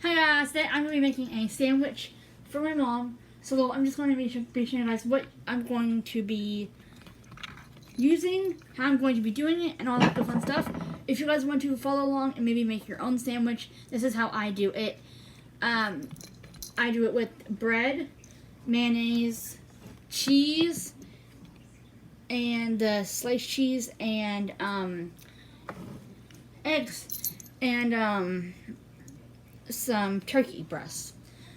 Hi guys, today I'm going to be making a sandwich for my mom. So I'm just going to be showing you guys what I'm going to be using, how I'm going to be doing it, and all that good fun stuff. If you guys want to follow along and maybe make your own sandwich, this is how I do it. I do it with bread, mayonnaise, cheese, and sliced cheese, and eggs, and some turkey breasts.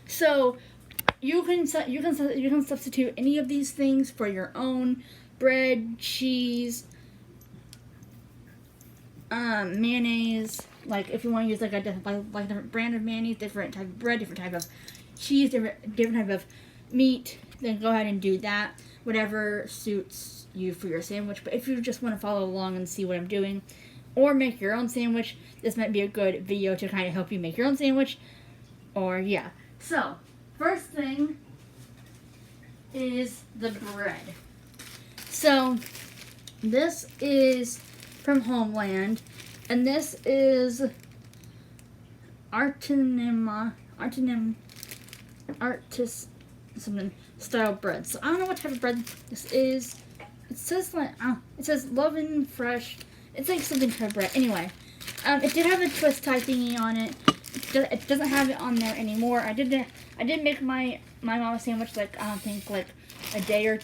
So you can substitute any of these things for your own: bread, cheese, mayonnaise. Like if you want to use like a different brand of mayonnaise, different type of bread, different type of cheese, different type of meat, then go ahead and do that. Whatever suits you for your sandwich. But if you just want to follow along and see what I'm doing, or make your own sandwich, this might be a good video to kind of help you make your own sandwich. Or yeah. So first thing is the bread. So this is from Homeland, and this is Artinim something style bread. So I don't know what type of bread this is. It says like it says Love and Fresh. It's like something type of bread. Anyway, it did have a twist tie thingy on it. It doesn't have it on there anymore. I did make my mom a sandwich like I don't think like a day or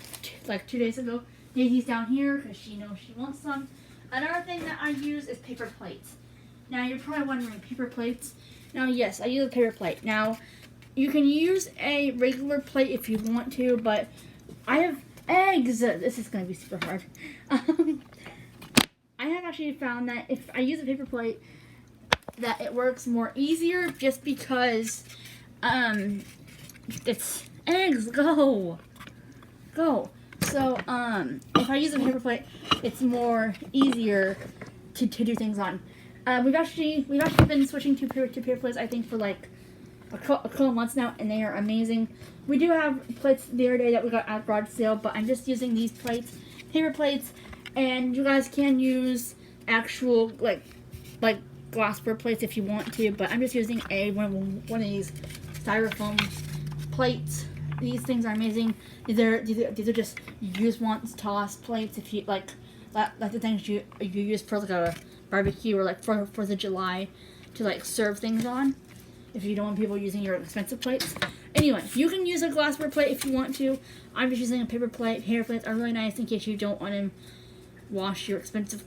like 2 days ago. Daisy's down here because she knows she wants some. Another thing that I use is paper plates. Now you're probably wondering, paper plates. Now yes, I use a paper plate. Now you can use a regular plate if you want to, but I have eggs. This is gonna be super hard. I have actually found that if I use a paper plate, that it works more easier just because it's eggs. Go. So if I use a paper plate, it's more easier to do things on. We've actually been switching to paper plates, I think, for like a couple months now, and they are amazing. We do have plates the other day that we got at garage sale, but I'm just using these plates, paper plates, and you guys can use actual like glassware plates if you want to, but I'm just using one of these styrofoam plates. These things are amazing. These are just use once toss plates. If you like the things you use for like a barbecue or like for 4th of July to like serve things on. If you don't want people using your expensive plates. Anyway, you can use a glassware plate if you want to. I'm just using a paper plate. Paper plates are really nice in case you don't want to wash your expensive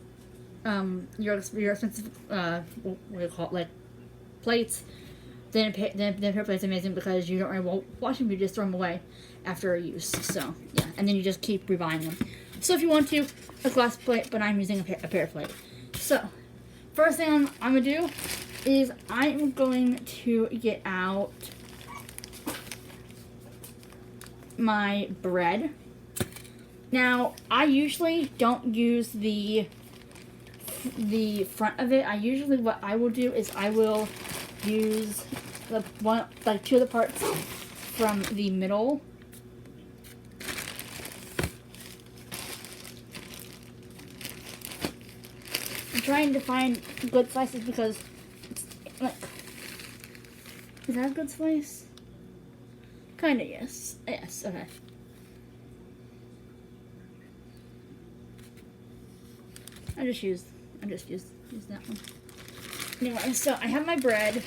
what do you call it, like plates. Then paper plates are amazing because you don't really wash them, you just throw them away after a use. So yeah, and then you just keep rebuying them. So if you want to, a glass plate, but I'm using a paper plate. So first thing I'm gonna do is I'm going to get out my bread. Now I usually don't use the front of it. What I will do is I will use the one, like 2 of the parts from the middle. I'm trying to find good slices because it's like, is that a good slice? Kinda, yes. Yes, okay. I just used that one. Anyway, so I have my bread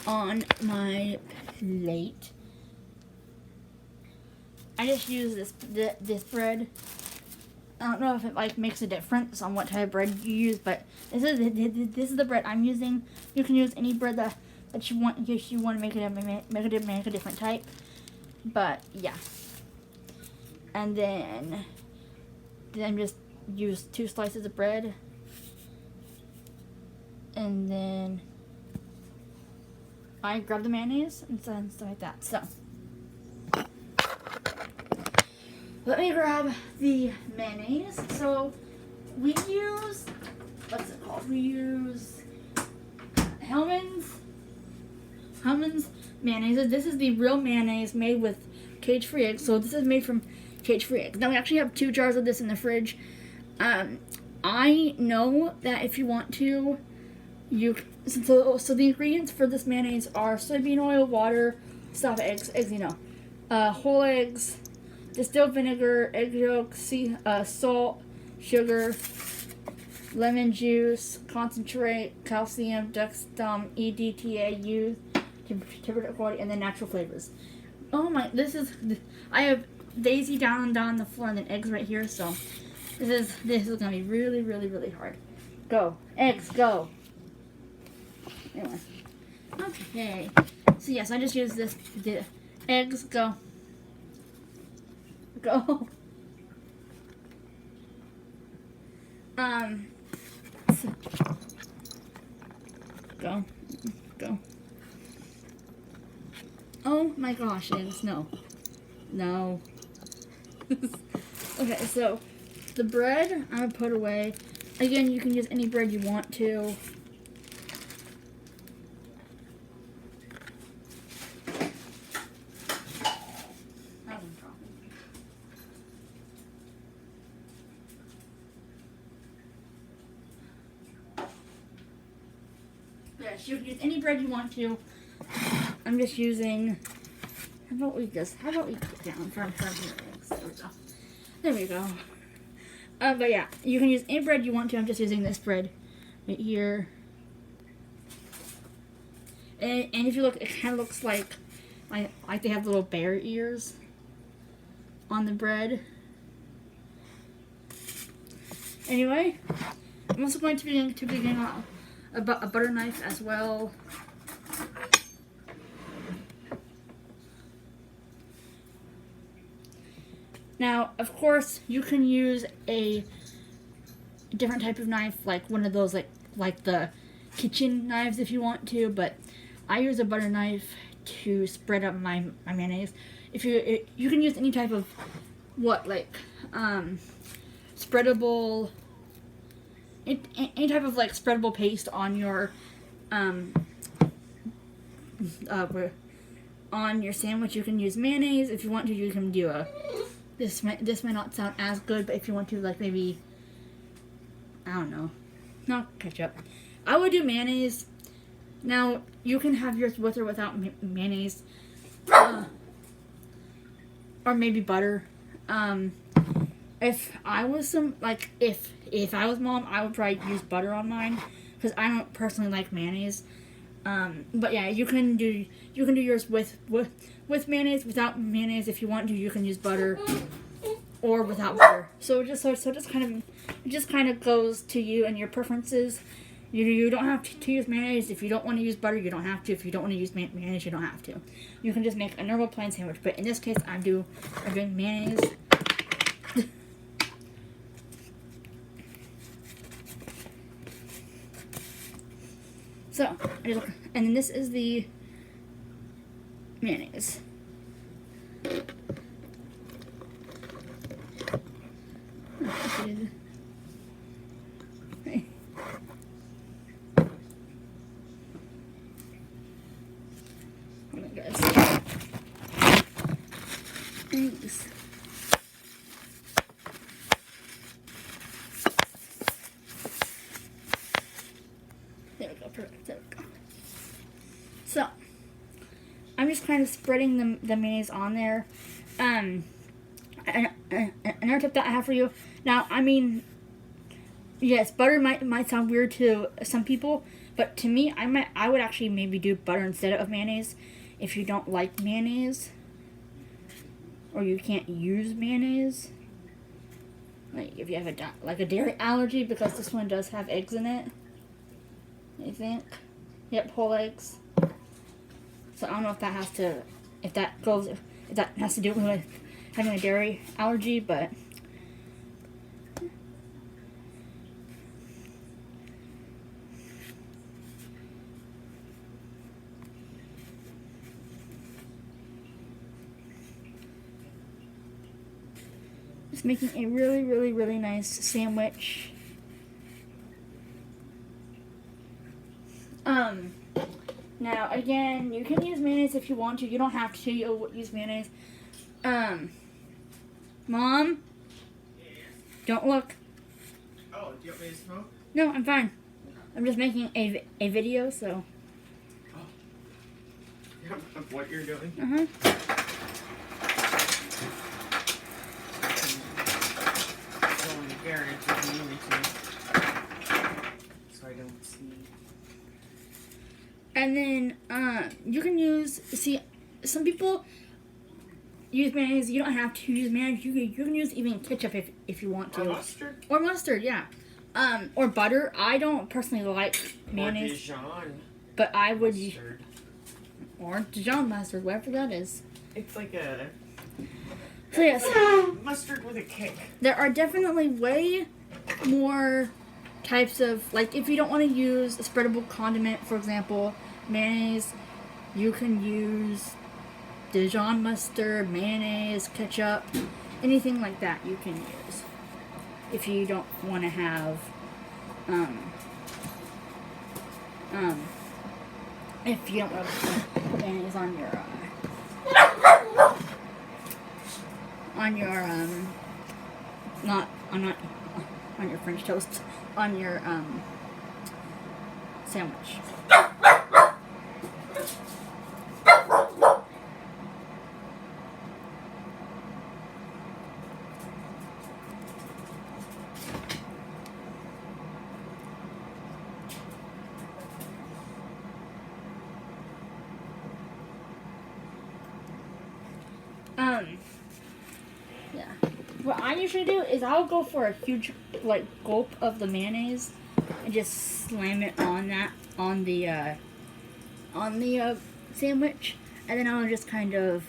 on my plate. I just use this bread. I don't know if it like makes a difference on what type of bread you use, but this is the bread I'm using. You can use any bread that you want in case you want to make a different type. But yeah, and then just use 2 slices of bread, and then I grab the mayonnaise and stuff like that. So let me grab the mayonnaise. So we use, what's it called? We use Hellmann's mayonnaise. This is the real mayonnaise made with cage-free eggs. So this is made from cage-free eggs. Now we actually have 2 jars of this in the fridge. I know that if you want to you so the ingredients for this mayonnaise are soybean oil, water, stuffed eggs, whole eggs, distilled vinegar, egg yolk, salt, sugar, lemon juice, concentrate, calcium, dextrom, EDTA, temperature quality, and then natural flavors. Oh my! I have Daisy down on the floor and then eggs right here. So this is gonna be really, really, really hard. Go eggs, go. Anyway, okay. So yes, I just used this. Eggs, go. Go. So, go. Oh my gosh, eggs, no. Okay, so the bread I'm gonna put away. Again, you can use any bread you want to. Yes, you can use any bread you want to. I'm just using. How about we put down from eggs? There we go. But yeah, you can use any bread you want to. I'm just using this bread right here. And if you look, it kind of looks like they have little bear ears on the bread. Anyway, I'm also going to be getting a butter knife as well. Now, of course, you can use a different type of knife, like one of those, like the kitchen knives if you want to, but I use a butter knife to spread up my mayonnaise. You can use any type of spreadable, any type of spreadable paste on your on your sandwich. You can use mayonnaise if you want to. You can do this may not sound as good, but if you want to, maybe, I don't know, not ketchup. I would do mayonnaise. Now, you can have yours with or without mayonnaise, or maybe butter. If I was if I was mom, I would probably use butter on mine because I don't personally like mayonnaise. But yeah, you can do yours with mayonnaise, without mayonnaise if you want to. You can use butter or without butter. So it just kind of goes to you and your preferences. You don't have to use mayonnaise. If you don't want to use butter, you don't have to. If you don't want to use mayonnaise, you don't have to. You can just make a normal plain sandwich. But in this case, I'm doing mayonnaise. So, and then this is the mayonnaise. Eggs. There we go, perfect. There we go. So, I'm just kind of spreading the mayonnaise on there. Another tip that I have for you. Now, I mean, yes, butter might sound weird to some people, but to me, I would actually maybe do butter instead of mayonnaise if you don't like mayonnaise, or you can't use mayonnaise. Like if you have a dairy allergy, because this one does have eggs in it. I think. Yep, whole eggs. So I don't know if that has to do with having a dairy allergy, but just making a really, really, really nice sandwich. Now, again, you can use mayonnaise if you want to. You don't have to use mayonnaise. Mom? Yes. Don't look. Oh, do you want me to smoke? No, I'm fine. I'm just making a video, so. Of what you're doing? Uh-huh. Go in the garage if you need me to. So I don't see. And then, you can use, see, some people use mayonnaise. You don't have to use mayonnaise. You can use even ketchup if you want to. Or mustard? Or mustard, yeah. Or butter. I don't personally like mayonnaise. Or Dijon but I would mustard. Or Dijon mustard, whatever that is. It's like a... So yes. Mustard with a kick. There are definitely way more types of, like, if you don't want to use a spreadable condiment, for example, mayonnaise, you can use Dijon mustard, mayonnaise, ketchup, anything like that you can use. If you don't want to have, if you don't want to put mayonnaise on your, not on your French toast, on your, sandwich. Yeah. What I usually do is I'll go for a huge, like, gulp of the mayonnaise and just slam it on the sandwich, and then I'll just kind of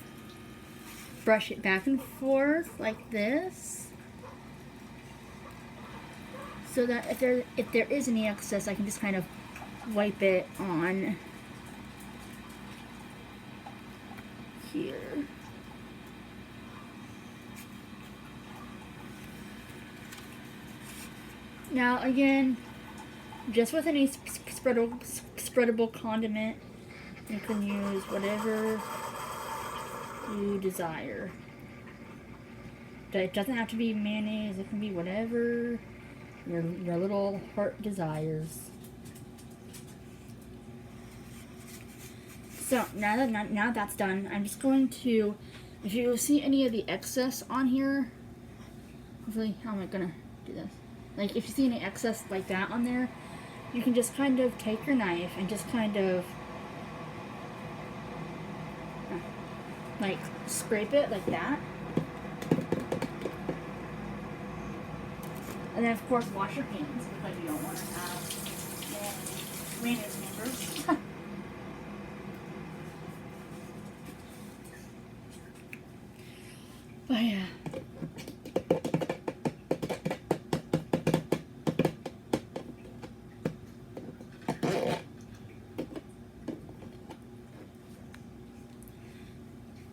brush it back and forth like this, so that if there is any excess, I can just kind of wipe it on here. Now again, just with any spreadable condiment, you can use whatever you desire. It doesn't have to be mayonnaise, it can be whatever your little heart desires. So now that's done, I'm just going to, if you see any of the excess on here, hopefully, how am I gonna do this? Like, if you see any excess like that on there, you can just kind of take your knife and just kind of, like, scrape it like that. And then, of course, wash your hands, because you don't want to have mayonnaise fingers. But yeah.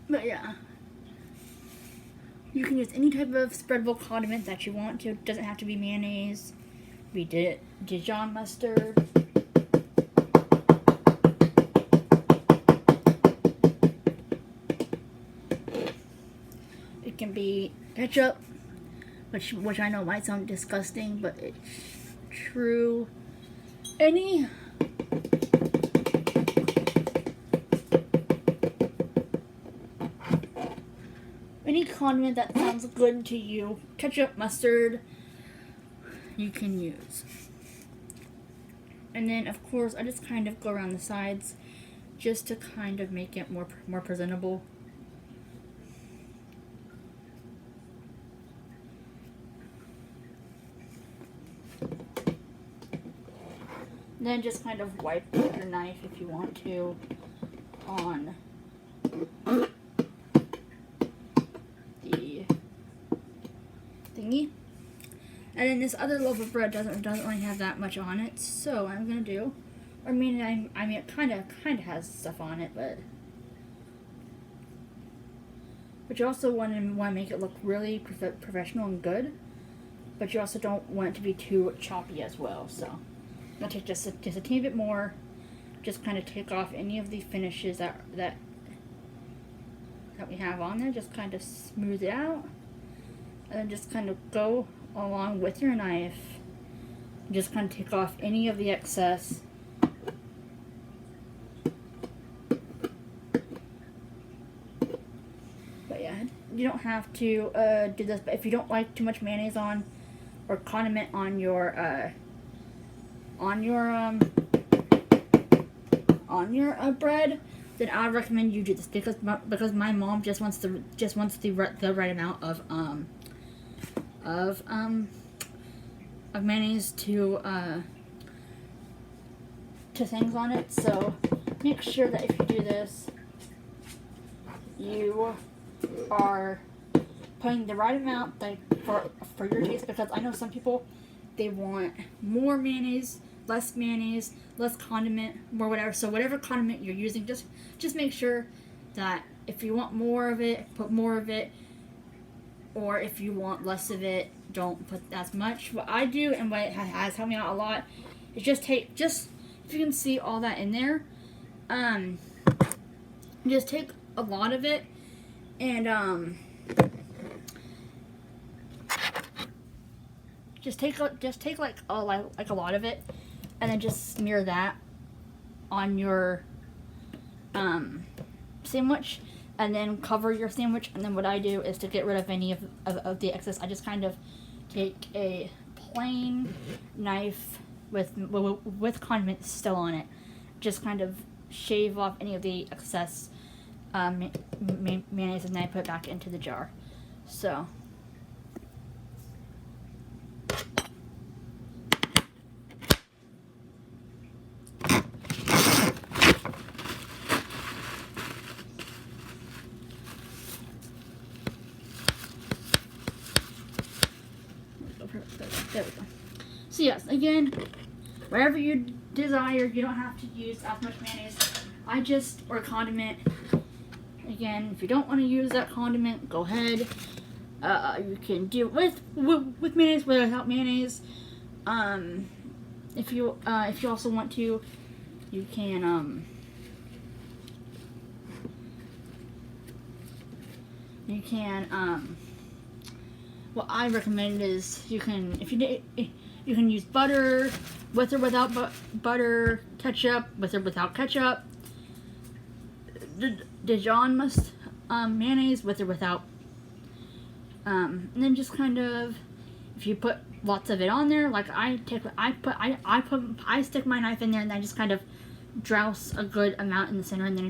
But yeah, you can use any type of spreadable condiment that you want to. It doesn't have to be mayonnaise. We did Dijon mustard. It can be ketchup, which I know might sound disgusting, but it's true. Any condiment that sounds good to you, ketchup, mustard, you can use. And then, of course, I just kind of go around the sides just to kind of make it more presentable. Then just kind of wipe with your knife if you want to on the thingy. And then this other loaf of bread doesn't really have that much on it, so what I'm gonna do, I mean it kind of has stuff on it, but you also want to make it look really professional and good, but you also don't want it to be too choppy as well. So I'm gonna take just a teeny bit more, just kind of take off any of the finishes that we have on there, just kind of smooth it out, and then just kind of go along with your knife Just kind of take off any of the excess. But yeah, you don't have to do this. But if you don't like too much mayonnaise on or condiment on your bread, then I would recommend you do this because my mom just wants the right amount of mayonnaise to things on it. So make sure that if you do this, you are putting the right amount for your taste, because I know some people, they want more mayonnaise, less condiment, more whatever. So whatever condiment you're using, just make sure that if you want more of it, put more of it, or if you want less of it, don't put as much. What I do, and what has helped me out a lot, is just if you can see all that in there, just take a lot of it and just take like a lot of it, and then just smear that on your sandwich, and then cover your sandwich. And then what I do is, to get rid of any of the excess, I just kind of take a plain knife with condiment still on it, just kind of shave off any of the excess mayonnaise, and then I put it back into the jar. So there we go. So yes, again, wherever you desire, you don't have to use as much mayonnaise. Or condiment. Again, if you don't want to use that condiment, go ahead. You can do it with mayonnaise, without mayonnaise. If you also want to, you can what I recommend is you can use butter with or without butter, ketchup with or without ketchup, Dijon mayonnaise with or without, and then just kind of, if you put lots of it on there, like I stick my knife in there, and I just kind of douse a good amount in the center, and then I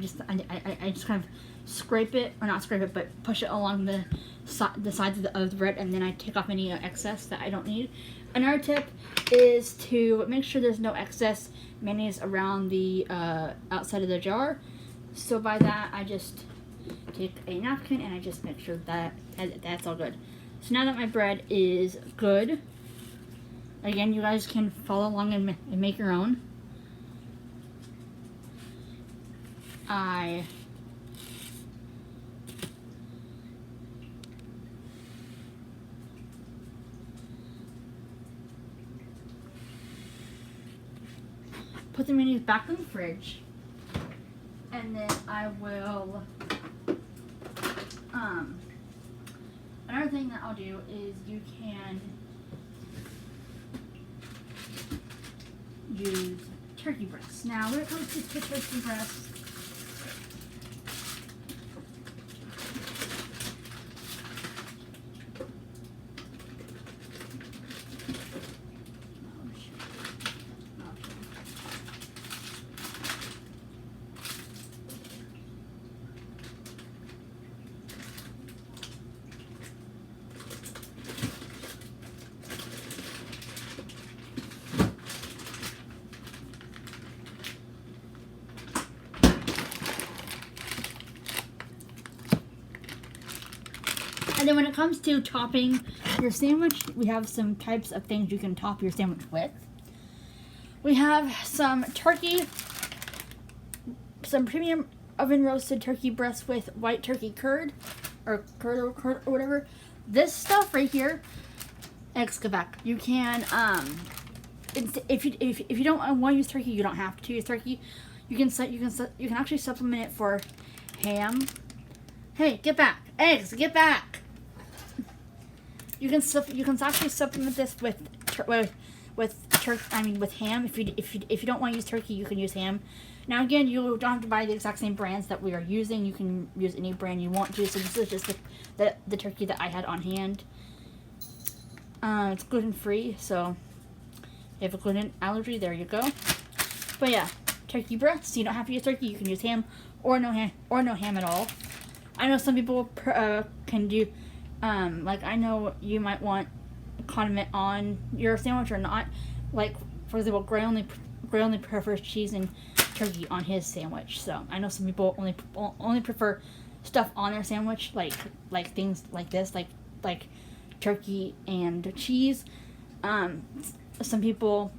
just kind of scrape it, or not scrape it, but push it along the sides of the bread, and then I take off any excess that I don't need. Another tip is to make sure there's no excess mayonnaise around the outside of the jar. So by that, I just take a napkin and I just make sure that that's all good. So now that my bread is good, again, you guys can follow along and make your own. I put the mayonnaise back in the fridge, and then I will, another thing that I'll do is you can use turkey breasts. Now, when it comes to turkey breasts, and then when it comes to topping your sandwich, we have some types of things you can top your sandwich with. We have some premium oven roasted turkey breasts with white turkey curd, or whatever. This stuff right here, Excavac. You can if you don't want to use turkey, you don't have to use turkey. You can actually supplement it for ham. Hey, get back, eggs, get back. You can actually supplement this with with ham, if you don't want to use turkey, you can use ham. Now again, you don't have to buy the exact same brands that we are using. You can use any brand you want to. So this is just the turkey that I had on hand. It's gluten free, so if you have a gluten allergy, there you go. But yeah, turkey breasts. You don't have to use turkey. You can use ham or no ham at all. I know some people can do, like I know you might want a condiment on your sandwich or not. Like for example, Gray only prefers cheese and turkey on his sandwich. So I know some people only prefer stuff on their sandwich, like things like this, like turkey and cheese. Some people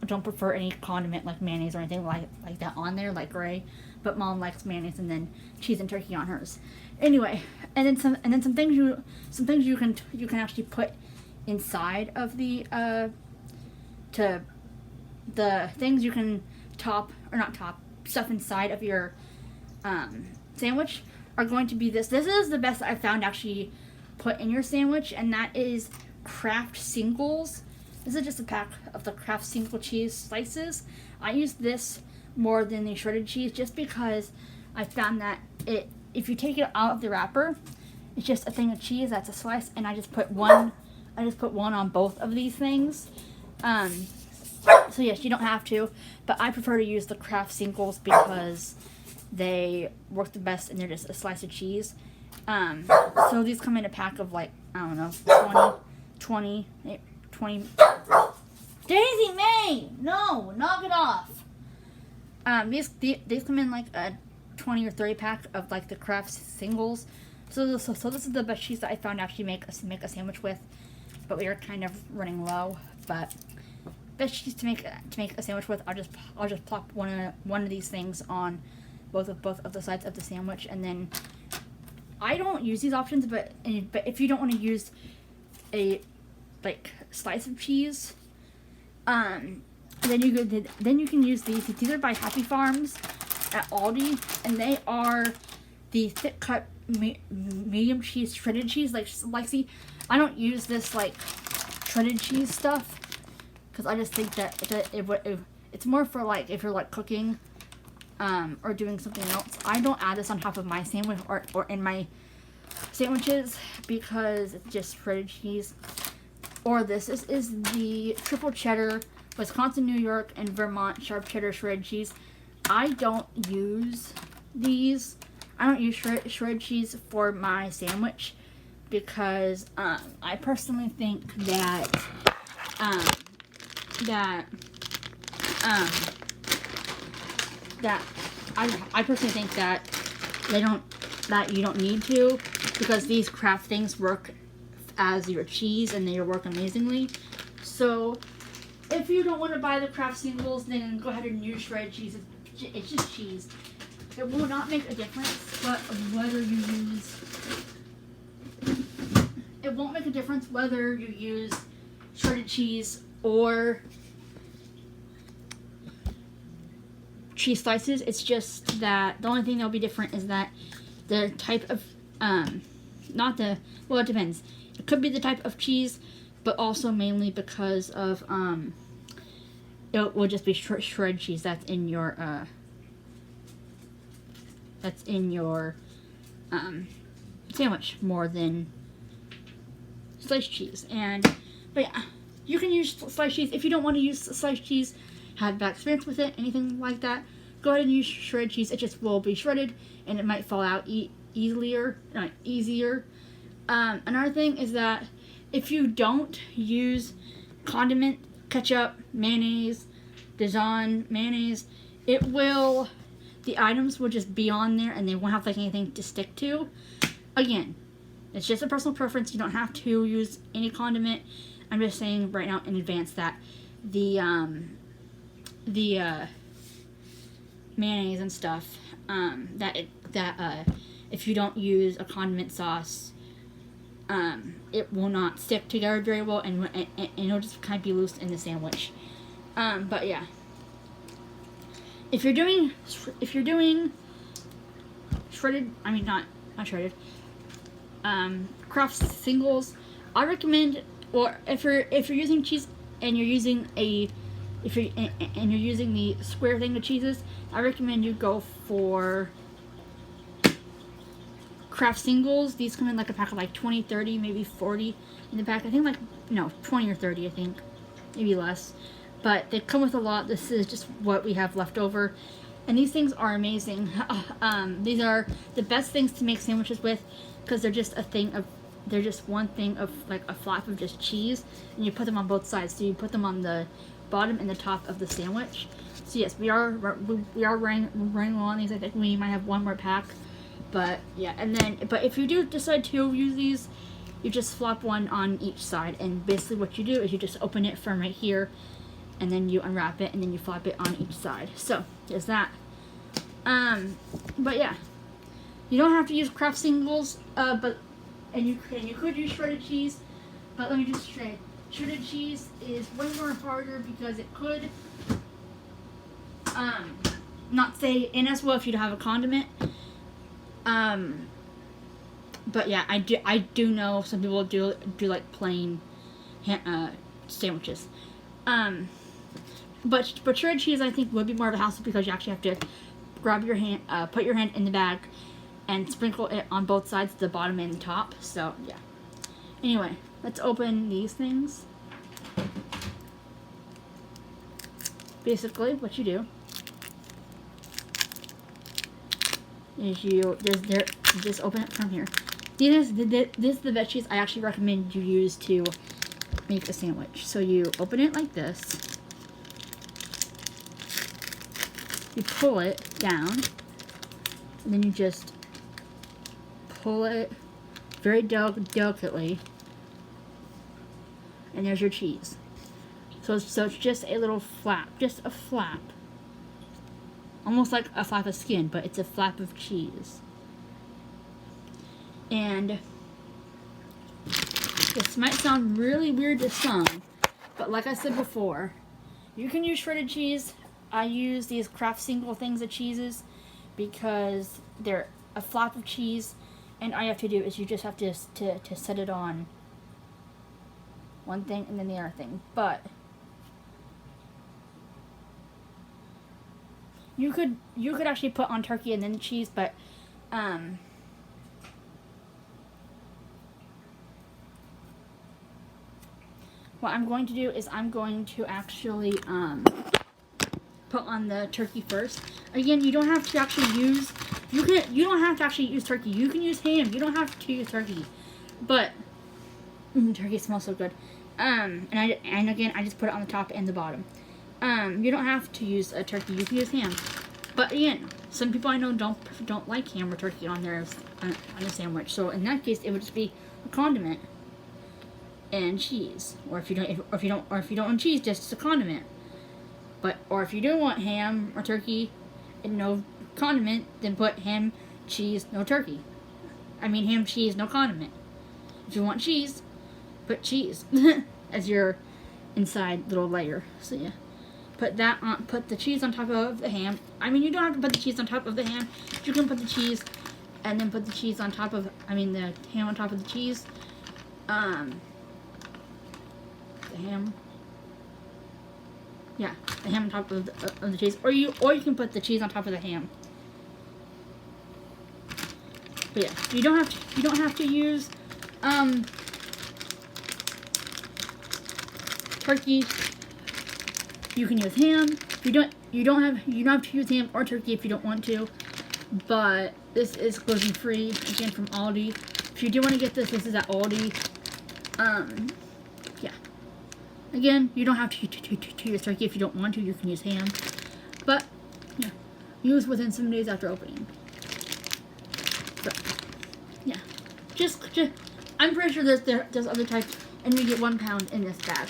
don't prefer any condiment like mayonnaise or anything like that on there, like Gray. But Mom likes mayonnaise and then cheese and turkey on hers. Anyway, and then some things you can actually put inside of the things you can stuff inside of your sandwich are going to be this. This is the best I found actually put in your sandwich, and that is Kraft Singles. This is just a pack of the Kraft single cheese slices. I use this more than the shredded cheese just because I found that if you take it out of the wrapper, it's just a thing of cheese that's a slice, and I just put one on both of these things. So yes, you don't have to, but I prefer to use the Kraft Singles because they work the best and they're just a slice of cheese. So these come in a pack of like, I don't know, 20. Daisy May! No, knock it off. These come in like a 20 or 30 pack of like the Kraft Singles. So this is the best cheese that I found to actually make a sandwich with, but we are kind of running low. But best cheese to make a sandwich with, I'll just plop one of these things on both of the sides of the sandwich, and then I don't use these options, but if you don't want to use a like slice of cheese, then you can use these. These are by Happy Farms at Aldi, and they are the thick cut medium cheese shredded cheese. Like see, I don't use this like shredded cheese stuff because I just think that it's more for like if you're like cooking or doing something else. I don't add this on top of my sandwich or in my sandwiches because it's just shredded cheese. Or this is the triple cheddar, Wisconsin, New York, and Vermont sharp cheddar shredded cheese. I don't use these. I don't use shredded cheese for my sandwich because I personally think that I personally think that you don't need to, because these Kraft things work as your cheese and they work amazingly. So if you don't want to buy the Kraft Singles, then go ahead and use shredded cheese. It's just cheese. It will not make a difference, but whether you use it won't make a difference whether you use shredded cheese or cheese slices. It's just that the only thing that'll be different is that the type of it depends. It could be the type of cheese, but also mainly because of it will just be shredded cheese that's in your sandwich more than sliced cheese. But yeah, you can use sliced cheese. If you don't want to use sliced cheese, have bad experience with it, anything like that, go ahead and use shredded cheese. It just will be shredded and it might fall out easier. Another thing is that if you don't use condiment, ketchup, mayonnaise, Dijon mayonnaise, the items will just be on there and they won't have like anything to stick to. Again, it's just a personal preference. You don't have to use any condiment. I'm just saying right now in advance that the mayonnaise and stuff, if you don't use a condiment sauce, it will not stick together very well, and it'll just kind of be loose in the sandwich. But yeah, if you're doing shredded, not shredded, Kraft Singles, I recommend, or if you're using cheese and you're using you're using the square thing of cheeses, I recommend you go for Kraft Singles. These come in like a pack of like 20, 30, maybe 40 in the pack. I think 20 or 30, I think, maybe less. But they come with a lot. This is just what we have left over. And these things are amazing. These are the best things to make sandwiches with because they're just they're just one thing of like a flap of just cheese, and you put them on both sides. So you put them on the bottom and the top of the sandwich. So yes, we are running low on these. I think we might have one more pack, but yeah. But if you do decide to use these, you just flop one on each side, and basically what you do is you just open it from right here, and then you unwrap it, and then you flop it on each side. So there's that. But yeah, you don't have to use Kraft Singles, and you could use shredded cheese, but let me just say, shredded cheese is way more harder because it could not stay in as well if you don't have a condiment. But yeah, I do know some people do like plain sandwiches. But shredded cheese I think would be more of a hassle because you actually have to grab your hand, put your hand in the bag, and sprinkle it on both sides, the bottom and the top. So yeah. Anyway, let's open these things. Basically, what you do is you just open it from here. This is the best cheese I actually recommend you use to make a sandwich. So you open it like this. You pull it down, and then you just pull it very delicately, and there's your cheese. So it's just a little flap, just a flap, almost like a flap of skin, but it's a flap of cheese. And this might sound really weird to some, but like I said before, you can use shredded cheese. I use these Kraft Single things of cheeses because they're a flap of cheese, and all you have to do is you just have to set it on one thing and then the other thing. But you could actually put on turkey and then cheese, but what I'm going to do is I'm going to actually put on the turkey first. Again, you don't have to actually use you don't have to actually use turkey. You can use ham. You don't have to use turkey. But turkey smells so good. And again, I just put it on the top and the bottom. You don't have to use a turkey. You can use ham. But again, some people I know don't like ham or turkey on their on a sandwich. So in that case, it would just be a condiment and cheese. Or if you don't want cheese, just a condiment. Or if you do want ham or turkey and no condiment, then put ham, cheese, no turkey. I mean ham, cheese, no condiment. If you want cheese, put cheese as your inside little layer. So yeah, put the cheese on top of the ham. I mean, you don't have to put the cheese on top of the ham. You can put the cheese and then put the cheese on top of, the ham on top of the cheese. The ham. Yeah, the ham on top of the cheese, or you can put the cheese on top of the ham. But yeah, you don't have to use turkey. You can use ham. You don't have to use ham or turkey if you don't want to. But this is gluten free, again, from Aldi. If you do want to get this is at Aldi. Yeah. Again, you don't have to use turkey if you don't want to. You can use ham. But, yeah, use within 7 days after opening. So, yeah. Just I'm pretty sure there's other types, and you get 1 pound in this bag.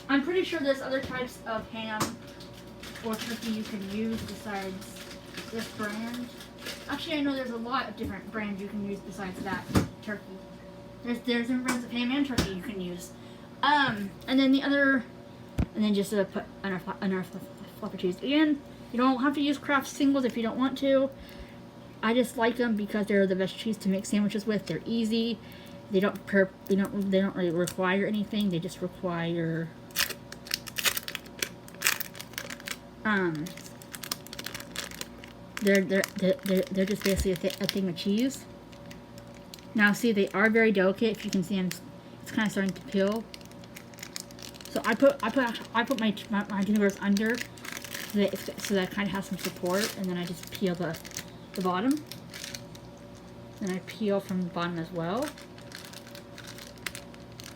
I'm pretty sure there's other types of ham or turkey you can use besides this brand. Actually, I know there's a lot of different brands you can use besides that turkey. There's different brands of ham and turkey you can use. And then just put another flap of cheese. Again, you don't have to use Kraft Singles if you don't want to. I just like them because they're the best cheese to make sandwiches with. They're easy. They don't really require anything. They just require they're just basically a thing of cheese. Now see, they are very delicate. If you can see them, it's kind of starting to peel. So I put my tuna burgers under so that it kind of has some support, and then I just peel the bottom. Then I peel from the bottom as well.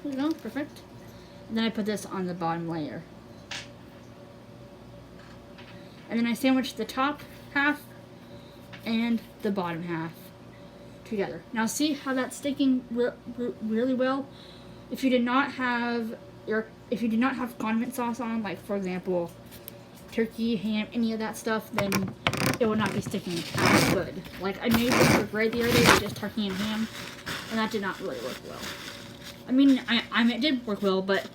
There you go, perfect. And then I put this on the bottom layer. And then I sandwich the top half and the bottom half together. Now see how that's sticking really well? If you did not have condiment sauce on, like for example, turkey, ham, any of that stuff, then it will not be sticking as good. Like I made this for bread the other day with just turkey and ham, and that did not really work well. I mean, it did work well, but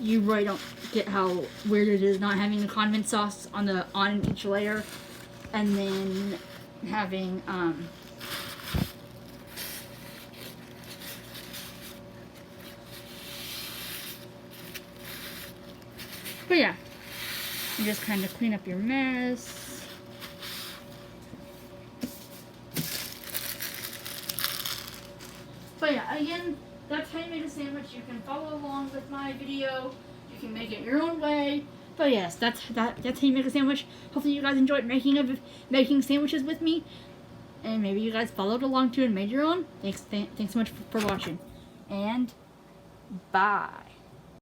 you really don't get how weird it is not having the condiment sauce on each layer, and then having but yeah, you just kind of clean up your mess. But yeah, again, that's how you make a sandwich. You can follow along with my video. You can make it your own way. But yes, that's how you make a sandwich. Hopefully you guys enjoyed making sandwiches with me. And maybe you guys followed along too and made your own. Thanks so much for watching. And bye.